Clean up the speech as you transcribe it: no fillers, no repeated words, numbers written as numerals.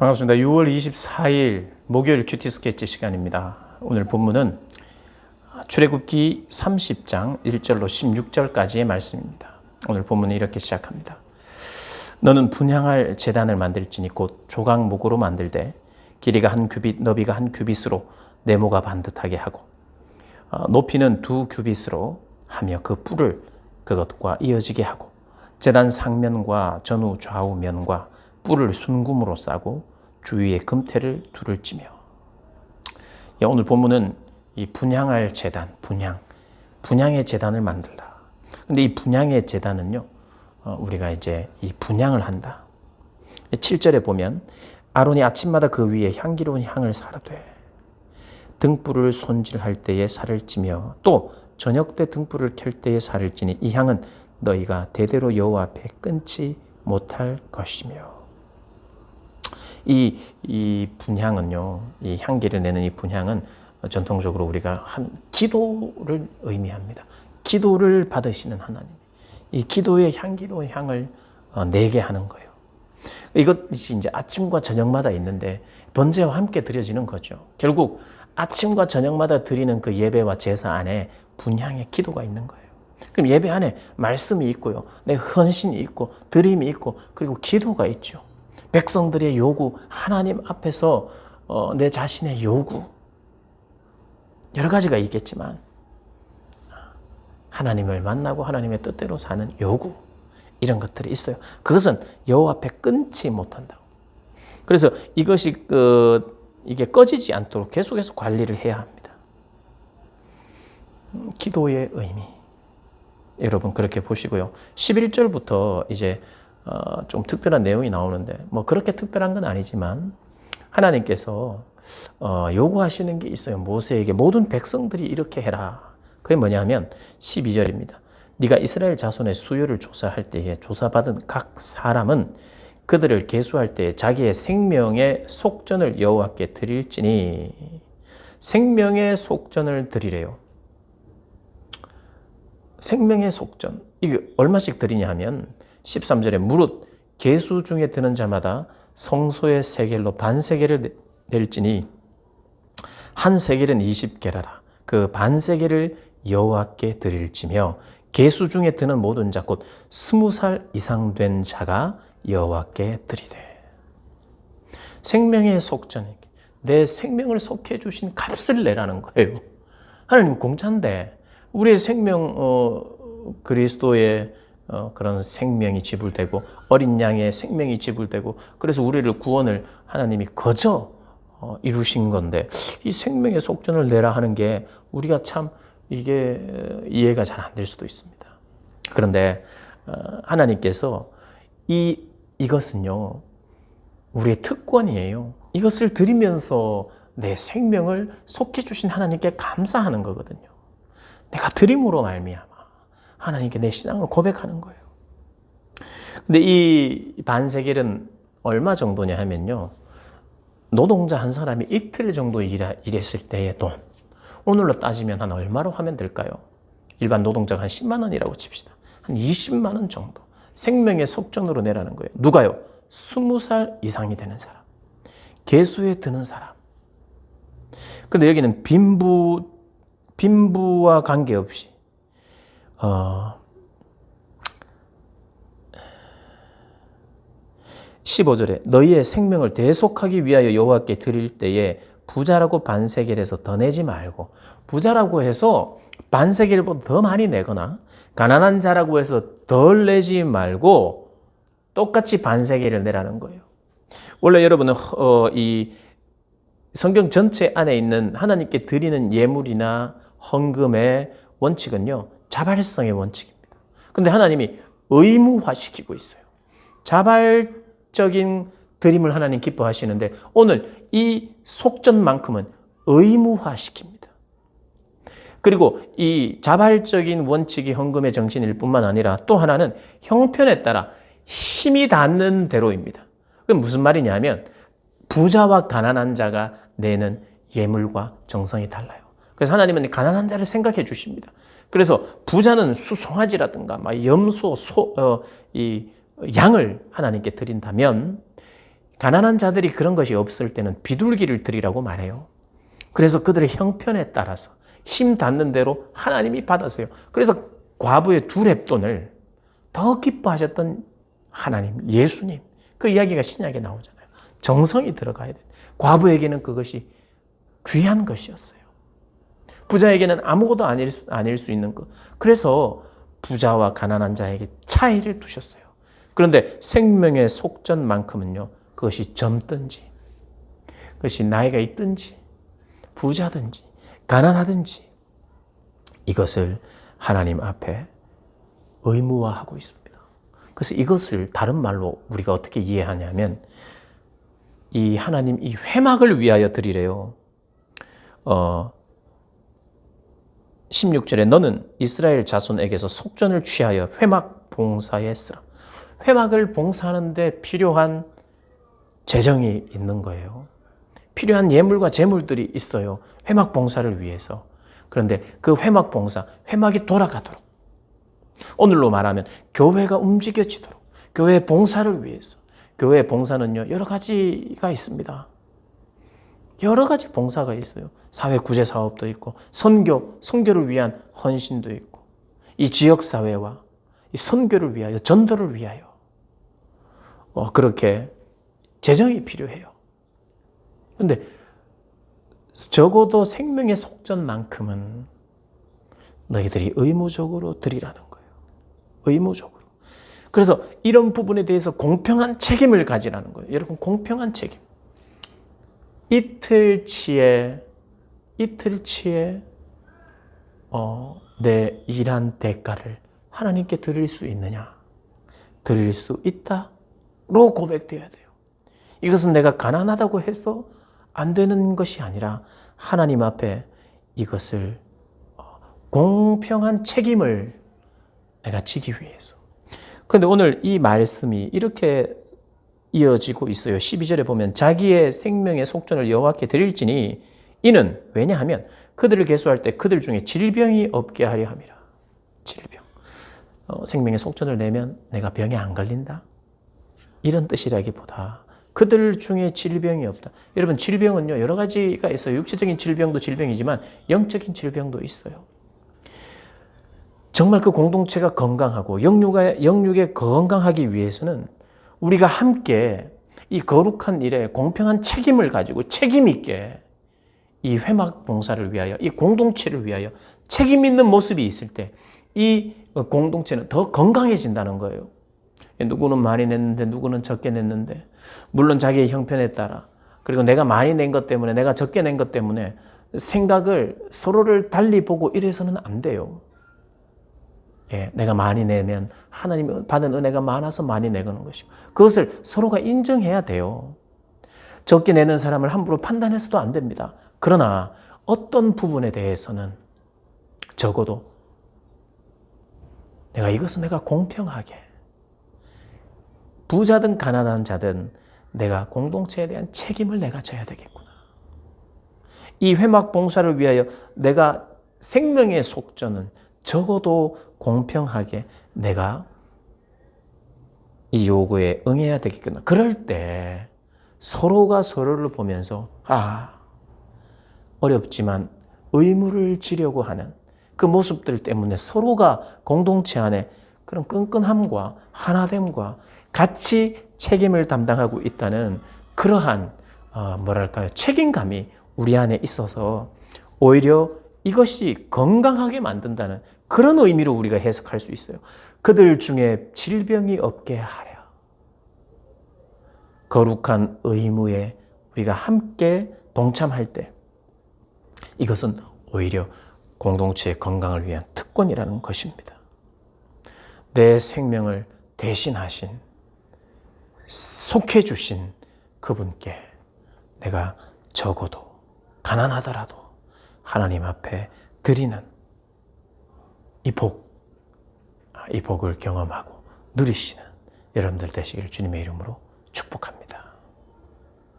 반갑습니다. 6월 24일 목요일 큐티 스케치 시간입니다. 오늘 본문은 출애굽기 30장 1절로 16절까지의 말씀입니다. 오늘 본문은 이렇게 시작합니다. 너는 분향할 제단을 만들지니 곧 조각목으로 만들되 길이가 한 규빗, 너비가 한 규빗으로 네모가 반듯하게 하고 높이는 2규빗으로 하며 그 뿔을 그것과 이어지게 하고 제단 상면과 전후 좌우 면과 뿔을 순금으로 싸고 주위에 금태를 둘을 찌며. 오늘 본문은 이 분향할 제단, 분향의 제단을 만들라. 근데 이 분향의 제단은요, 우리가 이제 이 분향을 한다. 7절에 보면 아론이 아침마다 그 위에 향기로운 향을 사르되 등불을 손질할 때에 살을 찌며 또 저녁 때 등불을 켤 때에 살을 찌니 이 향은 너희가 대대로 여호와 앞에 끊지 못할 것이며. 이 분향은요, 이 향기를 내는 이 분향은 전통적으로 우리가 한 기도를 의미합니다. 기도를 받으시는 하나님, 이 기도의 향기로운 향을 내게 하는 거예요. 이것이 이제 아침과 저녁마다 있는데 번제와 함께 드려지는 거죠. 결국 아침과 저녁마다 드리는 그 예배와 제사 안에 분향의 기도가 있는 거예요. 그럼 예배 안에 말씀이 있고요, 내 헌신이 있고 드림이 있고 그리고 기도가 있죠. 백성들의 요구, 하나님 앞에서 내 자신의 요구, 여러 가지가 있겠지만 하나님을 만나고 하나님의 뜻대로 사는 요구, 이런 것들이 있어요. 그것은 여호와 앞에 끊지 못한다고. 그래서 이것이 이게 꺼지지 않도록 계속해서 관리를 해야 합니다. 기도의 의미, 여러분 그렇게 보시고요. 11절부터 이제 좀 특별한 내용이 나오는데 뭐 그렇게 특별한 건 아니지만 하나님께서 요구하시는 게 있어요. 모세에게 모든 백성들이 이렇게 해라. 그게 뭐냐면 12절입니다. 네가 이스라엘 자손의 수요를 조사할 때에 조사받은 각 사람은 그들을 계수할 때에 자기의 생명의 속전을 여호와께 드릴지니. 생명의 속전을 드리래요. 생명의 속전, 이게 얼마씩 드리냐 하면 13절에 무릇 계수 중에 드는 자마다 성소의 세겔로 반세겔을 낼지니 한 세겔은 20게라라. 그 반세겔을 여호와께 드릴지며 계수 중에 드는 모든 자 곧 20살 이상 된 자가 여호와께 드리되. 생명의 속전, 내 생명을 속해 주신 값을 내라는 거예요. 하나님 공짜인데 우리의 생명, 그리스도의 그런 생명이 지불되고 어린 양의 생명이 지불되고 그래서 우리를 구원을 하나님이 거저 이루신 건데 이 생명의 속전을 내라 하는 게 우리가 참 이게 이해가 잘 안 될 수도 있습니다. 그런데 하나님께서 이것은요 우리의 특권이에요. 이것을 드리면서 내 생명을 속해 주신 하나님께 감사하는 거거든요. 내가 드림으로 말미암아 하나님께 내 신앙을 고백하는 거예요. 근데 이 반세겔은 얼마 정도냐 하면요, 노동자 한 사람이 이틀 정도 일했을 때의 돈, 오늘로 따지면 한 얼마로 하면 될까요? 일반 노동자가 한 10만 원이라고 칩시다. 한 20만 원 정도 생명의 속전으로 내라는 거예요. 누가요? 20살 이상이 되는 사람, 계수에 드는 사람. 그런데 여기는 빈부와 관계없이 15절에 너희의 생명을 대속하기 위하여 여호와께 드릴 때에 부자라고 반세겔에서 더 내지 말고, 부자라고 해서 반세겔보다 더 많이 내거나 가난한 자라고 해서 덜 내지 말고 똑같이 반세겔을 내라는 거예요. 원래 여러분은 이 성경 전체 안에 있는 하나님께 드리는 예물이나 헌금의 원칙은요, 자발성의 원칙입니다. 그런데 하나님이 의무화시키고 있어요. 자발적인 드림을 하나님 기뻐하시는데 오늘 이 속전만큼은 의무화시킵니다. 그리고 이 자발적인 원칙이 헌금의 정신일 뿐만 아니라 또 하나는 형편에 따라 힘이 닿는 대로입니다. 그게 무슨 말이냐면 부자와 가난한 자가 내는 예물과 정성이 달라요. 그래서 하나님은 가난한 자를 생각해 주십니다. 그래서 부자는 수송아지라든가 염소, 이 양을 하나님께 드린다면 가난한 자들이 그런 것이 없을 때는 비둘기를 드리라고 말해요. 그래서 그들의 형편에 따라서 힘 닿는 대로 하나님이 받았어요. 그래서 과부의 2렙돈을 더 기뻐하셨던 하나님, 예수님, 그 이야기가 신약에 나오잖아요. 정성이 들어가야 돼요. 과부에게는 그것이 귀한 것이었어요. 부자에게는 아무것도 아닐 수 있는 것. 그래서 부자와 가난한 자에게 차이를 두셨어요. 그런데 생명의 속전만큼은요, 그것이 젊든지, 그것이 나이가 있든지, 부자든지, 가난하든지, 이것을 하나님 앞에 의무화하고 있습니다. 그래서 이것을 다른 말로 우리가 어떻게 이해하냐면, 이 하나님 이 회막을 위하여 드리래요. 16절에 너는 이스라엘 자손에게서 속전을 취하여 회막 봉사에 쓰라. 회막을 봉사하는 데 필요한 재정이 있는 거예요. 필요한 예물과 재물들이 있어요. 회막 봉사를 위해서. 그런데 그 회막 봉사, 회막이 돌아가도록, 오늘로 말하면 교회가 움직여지도록, 교회 봉사를 위해서. 교회 봉사는요, 여러 가지가 있습니다. 여러 가지 봉사가 있어요. 사회 구제 사업도 있고, 선교를 위한 헌신도 있고, 이 지역사회와 이 선교를 위하여, 전도를 위하여 그렇게 재정이 필요해요. 그런데 적어도 생명의 속전만큼은 너희들이 의무적으로 드리라는 거예요. 의무적으로. 그래서 이런 부분에 대해서 공평한 책임을 가지라는 거예요. 여러분, 공평한 책임. 이틀치에 내 일한 대가를 하나님께 드릴 수 있느냐? 드릴 수 있다로 고백되어야 돼요. 이것은 내가 가난하다고 해서 안 되는 것이 아니라 하나님 앞에 이것을 공평한 책임을 내가 지기 위해서. 그런데 오늘 이 말씀이 이렇게 이어지고 있어요. 12절에 보면 자기의 생명의 속전을 여호와께 드릴지니 이는 왜냐하면 그들을 계수할 때 그들 중에 질병이 없게 하려 함이라. 질병. 생명의 속전을 내면 내가 병에 안 걸린다. 이런 뜻이라기보다 그들 중에 질병이 없다. 여러분, 질병은요, 여러 가지가 있어요. 육체적인 질병도 질병이지만 영적인 질병도 있어요. 정말 그 공동체가 건강하고 영육에 건강하기 위해서는 우리가 함께 이 거룩한 일에 공평한 책임을 가지고 책임 있게 이 회막 봉사를 위하여, 이 공동체를 위하여 책임 있는 모습이 있을 때 이 공동체는 더 건강해진다는 거예요. 누구는 많이 냈는데 누구는 적게 냈는데, 물론 자기의 형편에 따라, 그리고 내가 많이 낸 것 때문에, 내가 적게 낸 것 때문에 생각을 서로를 달리 보고 이래서는 안 돼요. 내가 많이 내면 하나님 받은 은혜가 많아서 많이 내는 것이고, 그것을 서로가 인정해야 돼요. 적게 내는 사람을 함부로 판단해서도 안 됩니다. 그러나 어떤 부분에 대해서는 적어도 내가 공평하게, 부자든 가난한 자든 내가 공동체에 대한 책임을 내가 져야 되겠구나. 이 회막 봉사를 위하여 내가 생명의 속전은 적어도 공평하게 내가 이 요구에 응해야 되겠구나. 그럴 때 서로가 서로를 보면서 어렵지만 의무를 지려고 하는 그 모습들 때문에 서로가 공동체 안에 그런 끈끈함과 하나됨과 같이 책임을 담당하고 있다는 그러한 책임감이 우리 안에 있어서 오히려 이것이 건강하게 만든다는 그런 의미로 우리가 해석할 수 있어요. 그들 중에 질병이 없게 하랴. 거룩한 의무에 우리가 함께 동참할 때 이것은 오히려 공동체의 건강을 위한 특권이라는 것입니다. 내 생명을 대신하신, 속해 주신 그분께 내가 적어도 가난하더라도 하나님 앞에 드리는 이 복을 경험하고 누리시는 여러분들 되시길 주님의 이름으로 축복합니다.